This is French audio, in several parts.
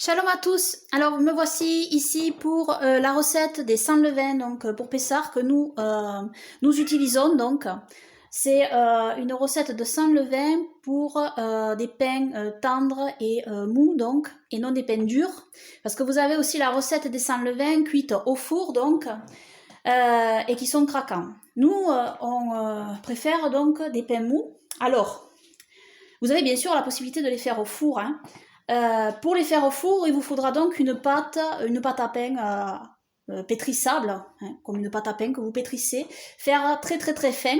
Shalom à tous. Alors me voici ici pour la recette des 100 levains donc pour Pessar que nous utilisons donc. C'est une recette de 100 levains pour des pains tendres et mous donc et non des pains durs parce que vous avez aussi la recette des 100 levains cuites au four donc et qui sont craquants. Nous on préfère donc des pains mous. Alors vous avez bien sûr la possibilité de les faire au four, hein. Pour les faire au four, il vous faudra donc une pâte à pain pétrissable, hein, comme une pâte à pain que vous pétrissez, faire très très très fin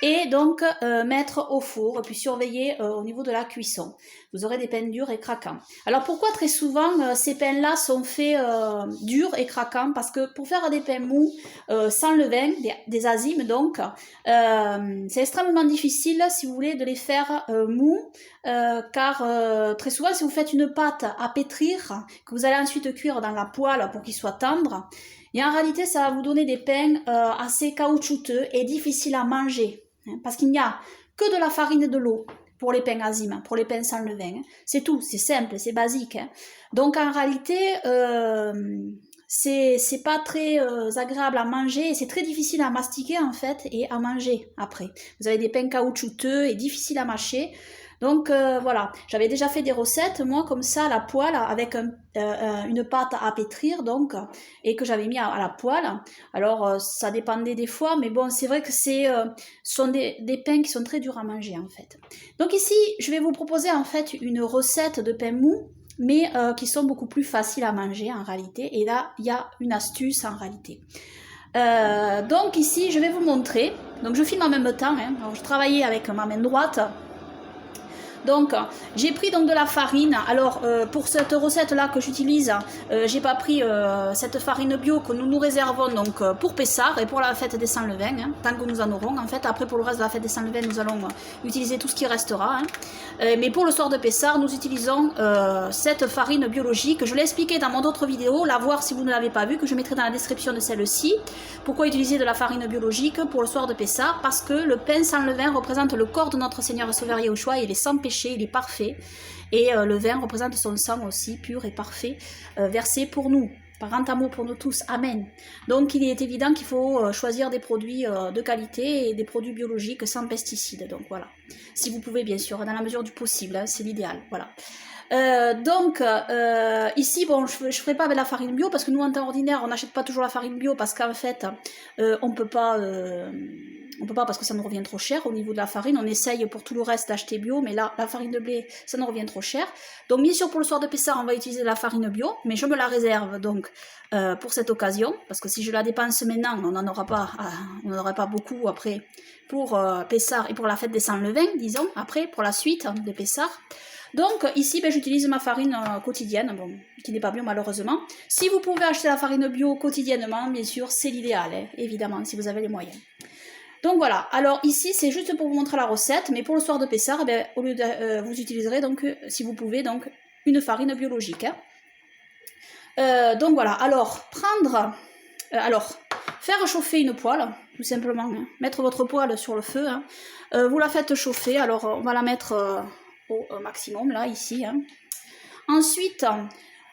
et donc mettre au four, puis surveiller au niveau de la cuisson. Vous aurez des pains durs et craquants. Alors pourquoi très souvent ces pains-là sont faits durs et craquants? Parce que pour faire des pains mous sans levain, des azimes donc, c'est extrêmement difficile si vous voulez de les faire mous, car très souvent si vous faites une pâte à pétrir, que vous allez ensuite cuire dans la poêle pour qu'ils soient tendres, et en réalité ça va vous donner des pains assez caoutchouteux et difficiles à manger. Parce qu'il n'y a que de la farine et de l'eau pour les pains azimes, pour les pains sans levain. C'est tout, c'est simple, c'est basique. Donc en réalité, c'est pas très agréable à manger et c'est très difficile à mastiquer en fait et à manger après. Vous avez des pains caoutchouteux et difficiles à mâcher. Donc voilà, j'avais déjà fait des recettes, moi, comme ça, à la poêle, avec une pâte à pétrir, donc, et que j'avais mis à la poêle. Alors, ça dépendait des fois, mais bon, c'est vrai que ce sont des pains qui sont très durs à manger, en fait. Donc ici, je vais vous proposer, en fait, une recette de pain mou, mais qui sont beaucoup plus faciles à manger, en réalité. Et là, il y a une astuce, en réalité. Donc ici, je vais vous montrer. Donc, je filme en même temps, hein. Alors, je travaillais avec ma main droite. Donc j'ai pris donc de la farine. Alors pour cette recette là que j'utilise, j'ai pas pris cette farine bio que nous réservons donc pour Pessar et pour la fête des 100 levains, hein, tant que nous en aurons en fait. Après pour le reste de la fête des 100 levains nous allons utiliser tout ce qui restera, hein. Mais pour le soir de Pessar nous utilisons cette farine biologique. Je l'ai expliqué dans mon autre vidéo, la voir si vous ne l'avez pas vue, que je mettrai dans la description de celle-ci. Pourquoi utiliser de la farine biologique pour le soir de Pessar? Parce que le pain sans levain représente le corps de notre Seigneur et Sauveur Yahushua, il est sans péché, il est parfait. Et le vin représente son sang aussi, pur et parfait, versé pour nous, par grand amour pour nous tous. Amen. Donc il est évident qu'il faut choisir des produits de qualité et des produits biologiques sans pesticides. Donc voilà. Si vous pouvez, bien sûr, dans la mesure du possible, hein, c'est l'idéal. Voilà. Ici, bon, je ferai pas avec la farine bio parce que nous en temps ordinaire on n'achète pas toujours la farine bio parce qu'en fait on peut pas parce que ça nous revient trop cher au niveau de la farine. On essaye pour tout le reste d'acheter bio, mais là la farine de blé ça nous revient trop cher. Donc bien sûr pour le soir de Pessah on va utiliser de la farine bio, mais je me la réserve donc pour cette occasion parce que si je la dépense maintenant on n'en aura pas beaucoup après pour Pessah et pour la fête des 100 levains, disons après pour la suite de Pessah. Donc ici j'utilise ma farine quotidienne, bon, qui n'est pas bio malheureusement. Si vous pouvez acheter la farine bio quotidiennement, bien sûr, c'est l'idéal, hein, évidemment, si vous avez les moyens. Donc voilà, alors ici c'est juste pour vous montrer la recette, mais pour le soir de Pessah, au lieu de, vous utiliserez donc, si vous pouvez, donc une farine biologique. Hein. Donc voilà, alors faire chauffer une poêle, tout simplement, hein, mettre votre poêle sur le feu, hein. Vous la faites chauffer, alors on va la mettre au maximum là ici, hein. Ensuite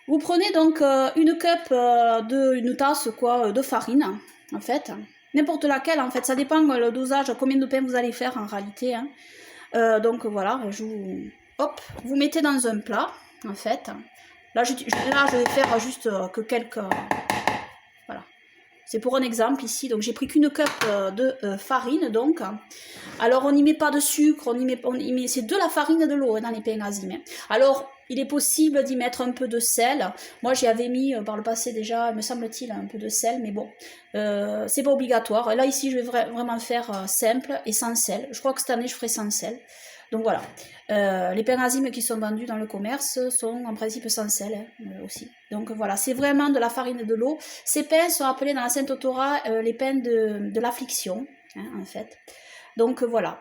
vous prenez donc une tasse quoi de farine en fait, n'importe laquelle en fait, ça dépend le dosage, combien de pain vous allez faire en réalité, hein. Donc voilà, vous mettez dans un plat en fait. Là je vais faire juste que quelques voilà. C'est pour un exemple ici, donc j'ai pris qu'une cup de farine donc. Alors on n'y met pas de sucre, c'est de la farine et de l'eau, hein, dans les pains azimes. Alors il est possible d'y mettre un peu de sel. Moi j'y avais mis par le passé déjà, me semble-t-il, un peu de sel, mais bon, c'est pas obligatoire. Là ici je vais vraiment faire simple et sans sel. Je crois que cette année je ferai sans sel. Donc voilà, les pains azimes qui sont vendus dans le commerce sont en principe sans sel, hein, aussi. Donc voilà, c'est vraiment de la farine et de l'eau. Ces pains sont appelés dans la Sainte Torah les pains de l'affliction, hein, en fait. Donc voilà.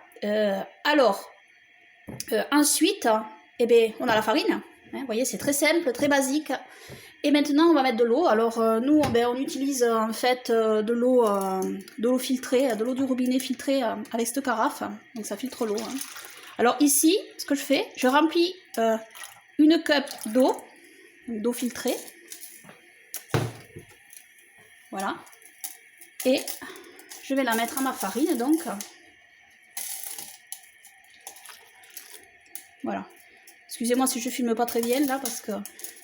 Ensuite, eh bien, on a la farine. Hein, vous voyez, c'est très simple, très basique. Et maintenant, on va mettre de l'eau. Alors nous, on utilise en fait de l'eau filtrée, de l'eau du robinet filtrée avec cette carafe. Donc ça filtre l'eau. Hein. Alors ici, ce que je fais, je remplis une cup d'eau. d'eau filtrée. Voilà. Et je vais la mettre à ma farine, donc. Voilà. Excusez-moi si je filme pas très bien là, parce que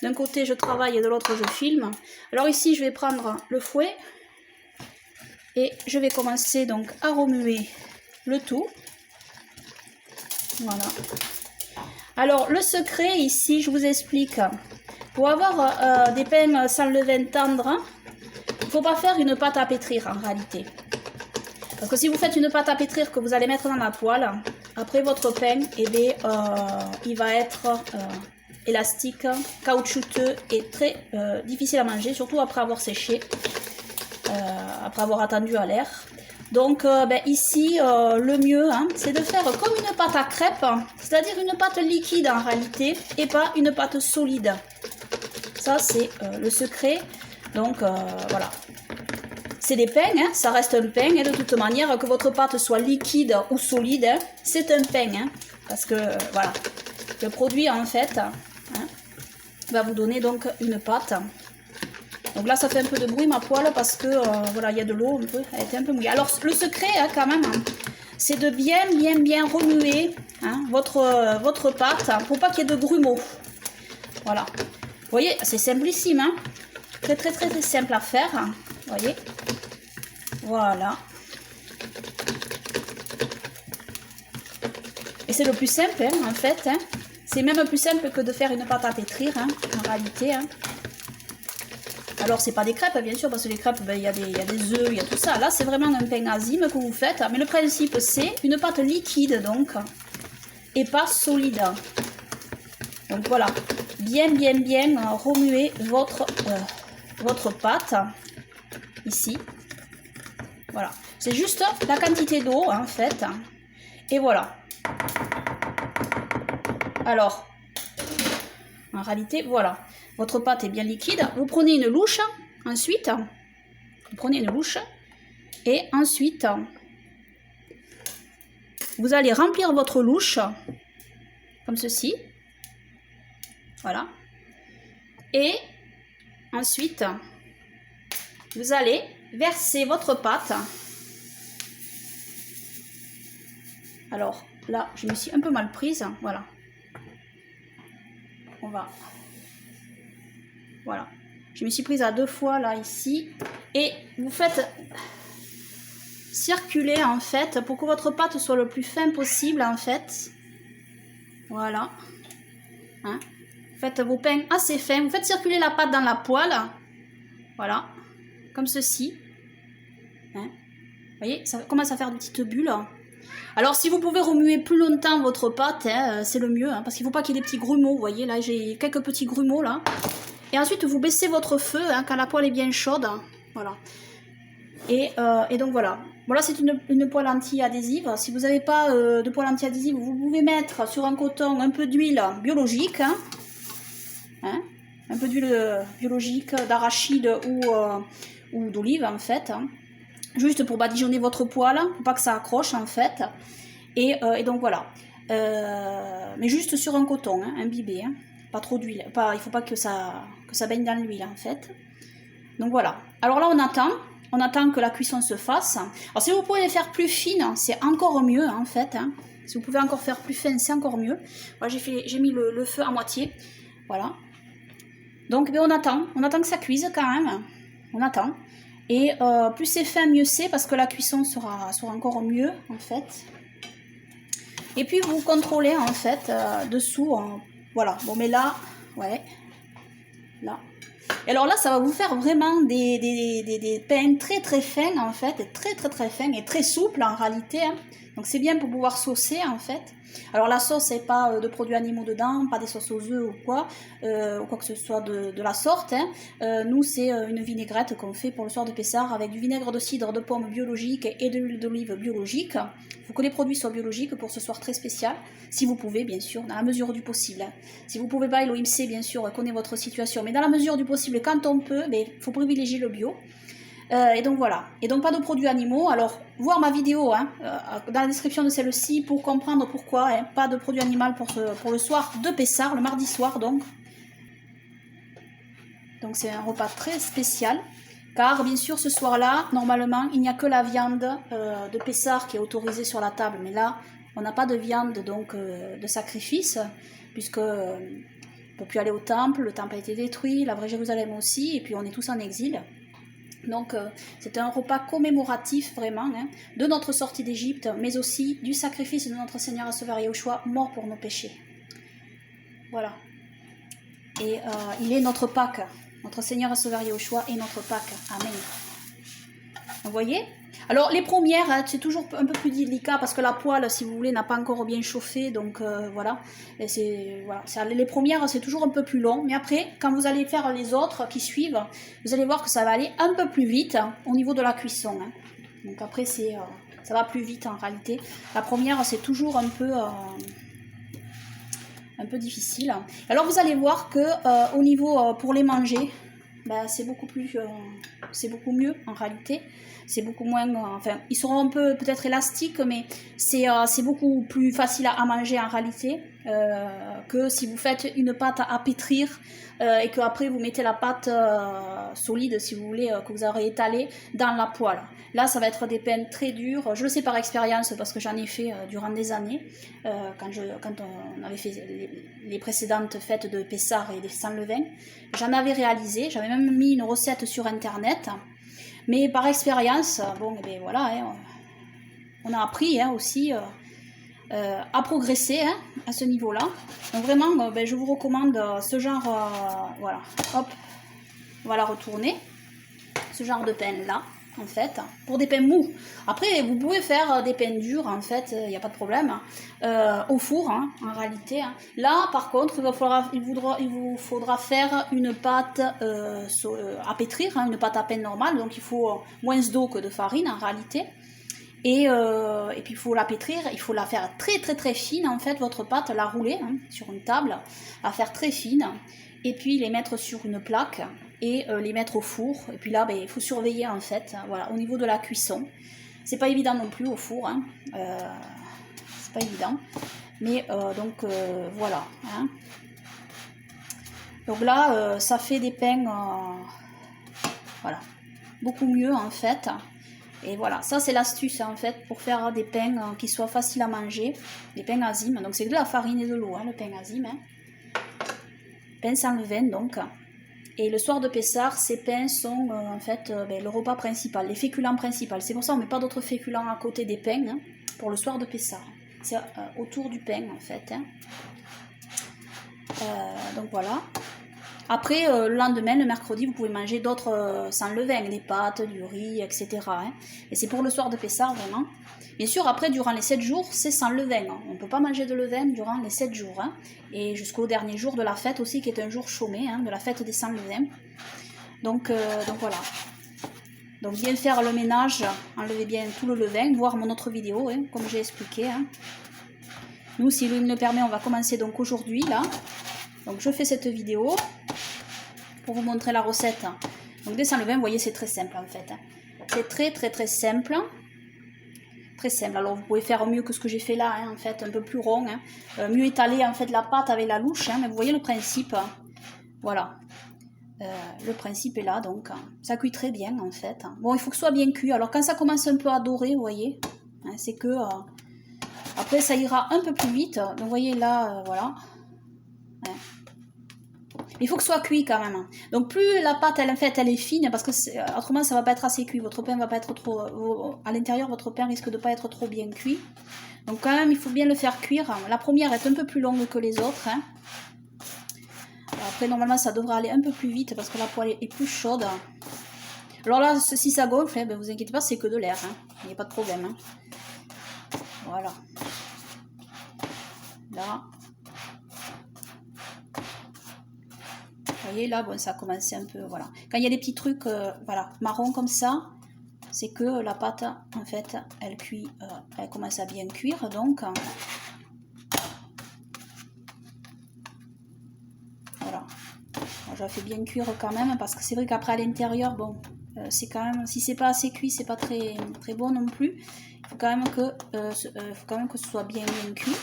d'un côté je travaille et de l'autre je filme. Alors ici, je vais prendre le fouet et je vais commencer donc à remuer le tout. Voilà. Alors le secret ici, je vous explique. Pour avoir des pains sans levain tendres, il ne faut pas faire une pâte à pétrir en réalité. Parce que si vous faites une pâte à pétrir que vous allez mettre dans la poêle, après votre pain, eh bien, il va être élastique, caoutchouteux et très difficile à manger, surtout après avoir séché, après avoir attendu à l'air. Donc ici, le mieux, hein, c'est de faire comme une pâte à crêpes, c'est-à-dire une pâte liquide en réalité, et pas une pâte solide. Ça, c'est le secret. Donc voilà. C'est des pains, hein, ça reste un pain, et de toute manière, que votre pâte soit liquide ou solide, hein, c'est un pain. Hein, parce que, voilà, le produit, en fait, hein, va vous donner donc une pâte. Donc là, ça fait un peu de bruit, ma poêle, parce que, voilà, il y a de l'eau un peu, elle était un peu mouillée. Alors, le secret, hein, quand même, hein, c'est de bien remuer hein, votre pâte, pour pas qu'il y ait de grumeaux. Voilà. Vous voyez, c'est simplissime, hein. Très simple à faire, vous voyez. Voilà. Et c'est le plus simple, hein, en fait. Hein. C'est même plus simple que de faire une pâte à pétrir, hein, en réalité. Hein. Alors, c'est pas des crêpes, bien sûr, parce que les crêpes, il y a des œufs, il y a tout ça. Là, c'est vraiment un pain azime que vous faites. Mais le principe, c'est une pâte liquide, donc, et pas solide. Donc, voilà. Bien remuer votre pâte, ici. Voilà. C'est juste la quantité d'eau, en fait. Et voilà. Alors, en réalité, voilà. Votre pâte est bien liquide. Vous prenez une louche, ensuite. Vous prenez une louche. Et ensuite, vous allez remplir votre louche, comme ceci. Voilà. Et ensuite, vous allez verser votre pâte. Alors, là, je me suis un peu mal prise. Voilà. On va... Voilà. Je me suis prise à 2 fois, là, ici. Et vous faites circuler, en fait, pour que votre pâte soit le plus fin possible, en fait. Voilà. Hein? Faites vos pains assez fins. Vous faites circuler la pâte dans la poêle. Voilà. Comme ceci. Hein? Vous voyez, ça commence à faire des petites bulles. Alors, si vous pouvez remuer plus longtemps votre pâte, hein, c'est le mieux. Hein, parce qu'il ne faut pas qu'il y ait des petits grumeaux. Vous voyez, là, j'ai quelques petits grumeaux, là. Et ensuite, vous baissez votre feu hein, quand la poêle est bien chaude. Voilà. Et donc, voilà. Voilà, c'est une poêle anti-adhésive. Si vous n'avez pas de poêle anti-adhésive, vous pouvez mettre sur un coton un peu d'huile biologique. Hein, un peu d'huile biologique, d'arachide ou d'olive, en fait. Hein, juste pour badigeonner votre poêle, pour pas que ça accroche, en fait. Et donc, voilà. Mais juste sur un coton, hein, imbibé. Hein, pas trop d'huile. Il ne faut pas que ça baigne dans l'huile, en fait. Donc, voilà. Alors là, on attend que la cuisson se fasse. Alors, si vous pouvez les faire plus fines, c'est encore mieux, en fait. Hein. Si vous pouvez encore faire plus fin, c'est encore mieux. Voilà, j'ai mis le feu à moitié. Voilà. Donc, on attend que ça cuise quand même. On attend. Et plus c'est fin, mieux c'est, parce que la cuisson sera encore mieux, en fait. Et puis, vous contrôlez, en fait, dessous. Voilà. Bon, mais là, ouais. Là. Et alors là, ça va vous faire vraiment des pains très fins, en fait. Et très fins et très souples, en réalité. Hein. Donc, c'est bien pour pouvoir saucer, en fait. Alors, la sauce, c'est pas de produits animaux dedans, pas des sauces aux œufs ou quoi que ce soit de la sorte. Hein. Nous, c'est une vinaigrette qu'on fait pour le soir de Pessard avec du vinaigre de cidre de pomme biologique et de l'huile d'olive biologique. Il faut que les produits soient biologiques pour ce soir très spécial. Si vous pouvez, bien sûr, dans la mesure du possible. Hein. Si vous pouvez pas, l'OMC, bien sûr, connaît votre situation. Mais dans la mesure du possible, quand on peut, il faut privilégier le bio. Et donc voilà, et donc pas de produits animaux. Alors voir ma vidéo hein, dans la description de celle-ci pour comprendre pourquoi hein, pas de produits animaux pour le soir de Pessard, le mardi soir donc. Donc c'est un repas très spécial. Car bien sûr ce soir-là, normalement, il n'y a que la viande de Pessah qui est autorisée sur la table. Mais là, on n'a pas de viande donc de sacrifice, puisque on ne peut plus aller au temple, le temple a été détruit, la vraie Jérusalem aussi, et puis on est tous en exil. Donc c'est un repas commémoratif vraiment hein, de notre sortie d'Égypte, mais aussi du sacrifice de notre Seigneur et Sauveur Yahushua, mort pour nos péchés. Voilà. Et il est notre Pâques. Notre Seigneur et Sauveur Yahushua est notre Pâques. Amen. Vous voyez? Alors les premières, hein, c'est toujours un peu plus délicat parce que la poêle, si vous voulez, n'a pas encore bien chauffé. Donc voilà. Les premières, c'est toujours un peu plus long. Mais après, quand vous allez faire les autres qui suivent, vous allez voir que ça va aller un peu plus vite hein, au niveau de la cuisson. Hein. Donc après, ça va plus vite en réalité. La première, c'est toujours un peu difficile. Alors vous allez voir que au niveau pour les manger, bah, c'est beaucoup mieux en réalité. C'est beaucoup moins, enfin ils seront un peu peut-être élastiques, mais c'est beaucoup plus facile à manger en réalité que si vous faites une pâte à pétrir et que après vous mettez la pâte solide, si vous voulez, que vous aurez étalée dans la poêle. Là, ça va être des pains très durs. Je le sais par expérience parce que j'en ai fait durant des années. Quand on avait fait les précédentes fêtes de Pessah et des sans levain, j'en avais réalisé. J'avais même mis une recette sur Internet. Mais par expérience, bon, eh bien, voilà, hein, on a appris hein, aussi à progresser hein, à ce niveau-là. Donc vraiment, ben, je vous recommande ce genre, voilà, hop, on va la retourner, ce genre de pain-là. En fait, pour des pains mous. Après, vous pouvez faire des pains durs, en fait, il n'y a pas de problème, au four, hein, en réalité. Hein. Là, par contre, il vous faudra faire une pâte à pétrir, hein, une pâte à pain normale, donc il faut moins d'eau que de farine, en réalité. Et puis, il faut la pétrir, il faut la faire très très très fine, en fait, votre pâte, la rouler hein, sur une table, la faire très fine, et puis les mettre sur une plaque, et les mettre au four. Et puis là, ben, il faut surveiller en fait, voilà, au niveau de la cuisson. C'est pas évident non plus au four, hein. C'est pas évident. Mais donc voilà. Hein. Donc là, ça fait des pains, voilà, beaucoup mieux en fait. Et voilà, ça c'est l'astuce en fait pour faire des pains qui soient faciles à manger, des pains azim. Donc c'est de la farine et de l'eau, hein, le pain azim. Hein. Pain sans levain donc. Et le soir de Pessah, ces pains sont en fait le repas principal, les féculents principaux. C'est pour ça qu'on ne met pas d'autres féculents à côté des pains hein, pour le soir de Pessah. C'est autour du pain en fait. Hein. Donc voilà. Après, le lendemain, le mercredi, vous pouvez manger d'autres sans levain, des pâtes, du riz, etc. Hein. Et c'est pour le soir de Pessah vraiment. Bien sûr, après, durant les 7 jours, c'est sans levain. Hein. On ne peut pas manger de levain durant les 7 jours. Hein. Et jusqu'au dernier jour de la fête aussi, qui est un jour chômé, hein, de la fête des sans levain. Donc voilà. Donc bien faire le ménage, enlever bien tout le levain, voir mon autre vidéo, hein, comme j'ai expliqué. Hein. Nous, si Louis me le permet, on va commencer donc aujourd'hui, là. Donc je fais cette vidéo pour vous montrer la recette. Donc des sans levain, vous voyez, c'est très simple en fait. Hein. C'est très très très simple. Très simple. Alors vous pouvez faire mieux que ce que j'ai fait là, hein, en fait, un peu plus rond, hein. Mieux étaler en fait la pâte avec la louche, hein, mais vous voyez le principe. Hein. Voilà. Le principe est là, donc ça cuit très bien en fait. Bon, il faut que ce soit bien cuit. Alors quand ça commence un peu à dorer, vous voyez, hein, c'est que après ça ira un peu plus vite. Donc vous voyez là, voilà. Ouais. Il faut que ce soit cuit quand même. Donc plus la pâte elle est fine, parce que autrement ça va pas être assez cuit. Votre pain va pas être trop à l'intérieur, votre pain risque de pas être trop bien cuit. Donc quand même il faut bien le faire cuire. La première est un peu plus longue que les autres. Hein. Après normalement ça devrait aller un peu plus vite parce que la poêle est plus chaude. Alors là si ça gonfle, hein, ben, vous inquiétez pas, c'est que de l'air. Hein. Il n'y a pas de problème. Hein. Voilà. Là. Vous voyez là, bon, ça a commencé un peu, voilà. Quand il y a des petits trucs, voilà, marron comme ça, c'est que la pâte, en fait, elle cuit, elle commence à bien cuire, donc. Voilà. Bon, je la fais bien cuire quand même, parce que c'est vrai qu'après à l'intérieur, bon, c'est quand même, si c'est pas assez cuit, c'est pas très, très bon non plus. Il faut quand même que ce soit bien cuit.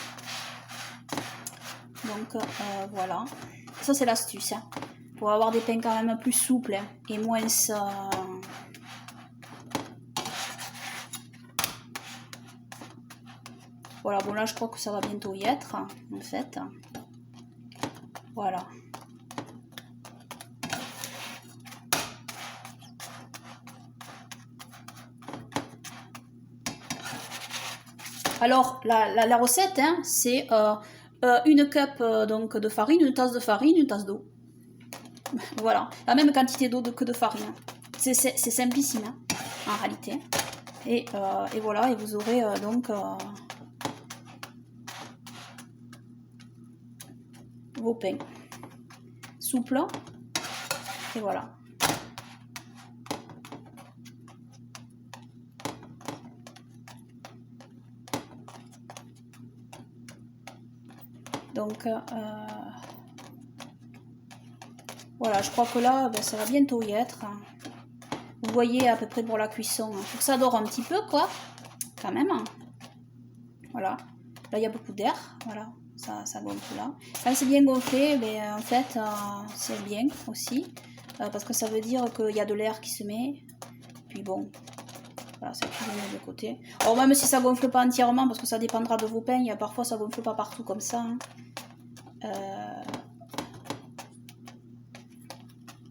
Donc, voilà. Ça, c'est l'astuce, hein. pour avoir des pains quand même plus souples hein, et moins... Voilà, bon là je crois que ça va bientôt y être, en fait. Voilà. Alors, la recette, hein, c'est une cup donc, de farine, une tasse de farine, une tasse d'eau. Voilà, la même quantité d'eau que de farine. C'est simplissime, hein, en réalité. Et voilà, et vous aurez donc vos pains souples. Et voilà. Donc, voilà, je crois que là, ben, ça va bientôt y être. Vous voyez à peu près pour la cuisson. Faut que ça dore un petit peu, quoi. Quand même. Voilà. Là, il y a beaucoup d'air. Voilà. Ça gonfle là. Quand c'est bien gonflé, ben, en fait, c'est bien aussi. Parce que ça veut dire qu'il y a de l'air qui se met. Puis bon, voilà, ça cuit de côté. Alors même si ça gonfle pas entièrement, parce que ça dépendra de vos pains, parfois ça gonfle pas partout comme ça. Hein.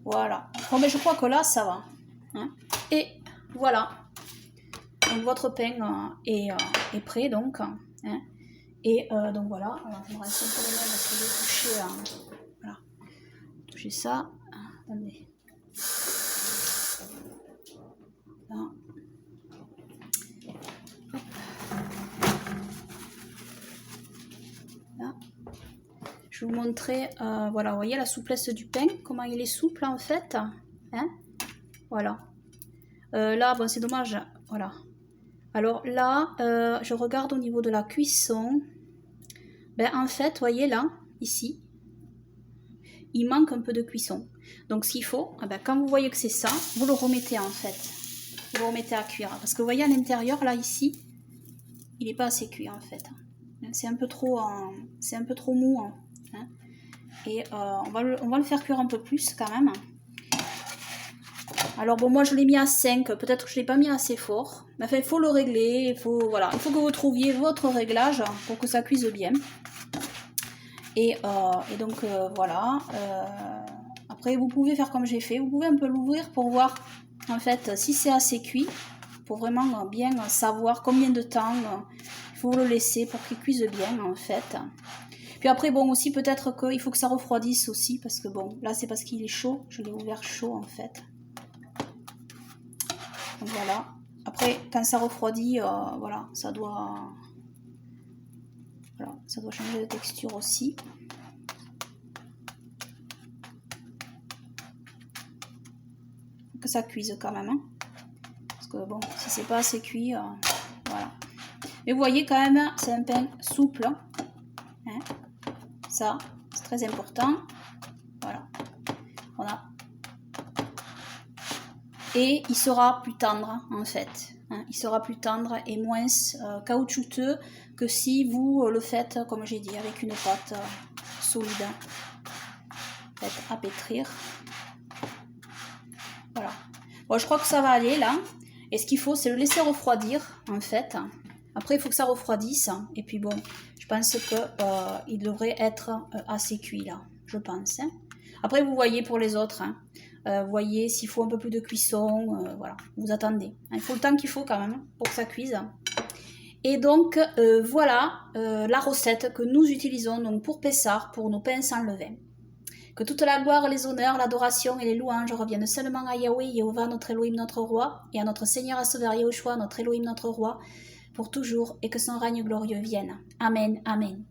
Voilà. Bon, mais je crois que là, ça va. Hein. Et voilà. Donc votre pain est prêt, donc. Hein. Et donc voilà. Alors, je me rince un peu les mains parce que j'ai touché. Voilà. Toucher ça. Attendez. Là. Là. Je vais vous montrer, voilà, vous voyez la souplesse du pain, comment il est souple en fait. Hein, voilà. Là, bon, c'est dommage. Voilà. Alors là, je regarde au niveau de la cuisson. Ben, en fait, vous voyez là, ici, il manque un peu de cuisson. Donc, ce qu'il faut, ben, quand vous voyez que c'est ça, vous le remettez en fait. Vous le remettez à cuire. Parce que vous voyez à l'intérieur, là, ici, il n'est pas assez cuit en fait. C'est un peu trop mou. Hein. Et on va le faire cuire un peu plus quand même. Alors bon, moi je l'ai mis à 5, peut-être que je ne l'ai pas mis assez fort. Mais enfin, il faut le régler, voilà. Il faut que vous trouviez votre réglage pour que ça cuise bien. Et donc voilà. Après, vous pouvez faire comme j'ai fait. Vous pouvez un peu l'ouvrir pour voir en fait si c'est assez cuit. Pour vraiment bien savoir combien de temps il faut le laisser pour qu'il cuise bien en fait. Puis après, bon, aussi peut-être qu'il faut que ça refroidisse aussi, parce que bon, là c'est parce qu'il est chaud, je l'ai ouvert chaud en fait. Donc voilà. Après, quand ça refroidit, voilà, ça doit changer de texture aussi. Faut que ça cuise quand même, hein. Parce que bon, si c'est pas assez cuit, voilà. Mais vous voyez quand même, c'est un pain souple, hein. Ça, c'est très important. Voilà. Voilà. Et il sera plus tendre, en fait. Hein. Il sera plus tendre et moins caoutchouteux que si vous le faites, comme j'ai dit, avec une pâte solide. Faites à pétrir. Voilà. Bon, je crois que ça va aller, là. Et ce qu'il faut, c'est le laisser refroidir, en fait. Après, il faut que ça refroidisse. Et puis bon, je pense qu'il devrait être assez cuit, là. Je pense. Hein. Après, vous voyez pour les autres. Hein. Vous voyez s'il faut un peu plus de cuisson. Voilà, vous attendez. Il faut le temps qu'il faut quand même pour que ça cuise. Et donc, voilà la recette que nous utilisons donc, pour Pessah, pour nos pains sans levain. Que toute la gloire, les honneurs, l'adoration et les louanges reviennent seulement à Yahweh, Yehovah, notre Elohim, notre roi, et à notre Seigneur et Sauveur Yahushua, notre Elohim, notre roi, pour toujours, et que son règne glorieux vienne. Amen, amen.